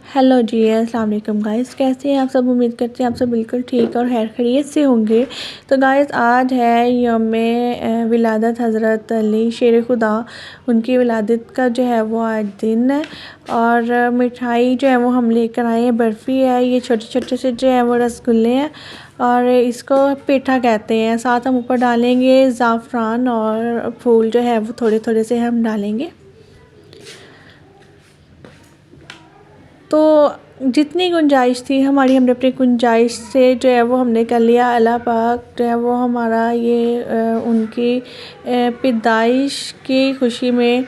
Hello जी, अस्सलाम वालेकुम guys. कैसे हैं आप सब? उम्मीद करते हैं आप सब बिल्कुल ठीक और खैर खैरियत से होंगे। तो गाइस आज है यौम विलादत हज़रत अली शेर खुदा, उनकी विलादत का जो है वो आज दिन है। और मिठाई जो है वो हम लेकर आए हैं, बर्फ़ी है, ये छोटे छोटे से जो है वो रसगुल्ले हैं और इसको पेठा कहते हैं। साथ हम ऊपर डालेंगे ज़ाफ़रान और फूल जो है वो थोड़े थोड़े से हम डालेंगे। तो जितनी गुंजाइश थी हमारी, हमने अपनी गुंजाइश से जो है वो हमने कर लिया। अल्लाह पाक जो है वो हमारा ये उनकी पैदाइश की खुशी में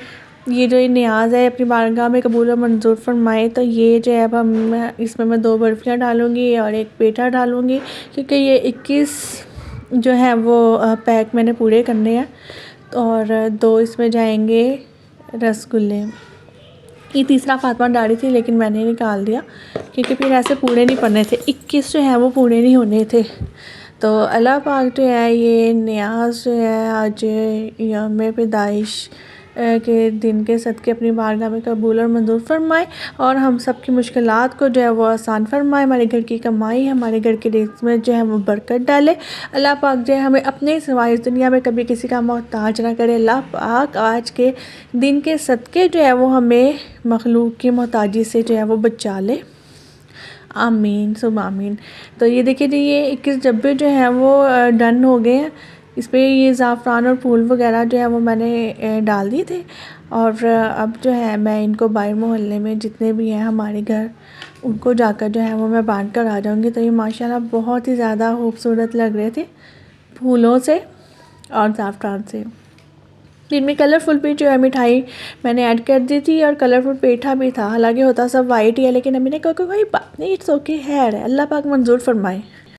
ये जो नियाज़ है अपनी बारगाह में कबूल और मंजूर फरमाए। तो ये जो है अब हम इसमें मैं 2 बर्फ़ियाँ डालूँगी और एक पेठा डालूँगी, क्योंकि ये 21 जो है वो पैक मैंने पूरे करने हैं। और 2 इसमें जाएंगे रसगुल्ले। ये तीसरा फातिमा डाली थी लेकिन मैंने निकाल दिया क्योंकि फिर ऐसे पूरे नहीं पड़ने थे, 21 जो है वो पूरे नहीं होने थे। तो अल्लाह पाक जो है ये नियाज़ जो है आज यौम पैदाइश के दिन के सदक़े अपनी बारगाह में कबूल और मंजूर फरमाए और हम सब की मुश्किलात को जो है वो आसान फरमाए। हमारे घर की कमाई, हमारे घर के रिज़्क़ में जो है वो बरकत डाले। अल्लाह पाक जो है हमें अपने सिवाय इस दुनिया में कभी किसी का मोहताज ना करे। अल्लाह पाक आज के दिन के सदक़े जो है वो हमें मखलूक की मोहताजी से जो है वो बचा ले। आमीन सुबह आमीन। तो ये देखिए जी, ये 21 डब्बे जो हैं वो डन हो गए हैं। इस पर ये ज़ाफ़रान और फूल वगैरह जो है वो मैंने डाल दिए थे। और अब जो है मैं इनको बाहर मोहल्ले में जितने भी हैं हमारे घर, उनको जाकर जो है वो मैं बांट कर आ जाऊँगी। तो ये माशाल्लाह बहुत ही ज़्यादा खूबसूरत लग रहे थे फूलों से और ज़ाफ़रान से। इनमें कलरफुल भी जो है मिठाई मैंने ऐड कर दी थी और कलरफुल पेठा भी था। हालांकि होता सब वाइट ही है, लेकिन अम्मी ने कहा कोई बात नहीं, इट्स ओके है, अल्लाह पाक मंजूर फरमाए।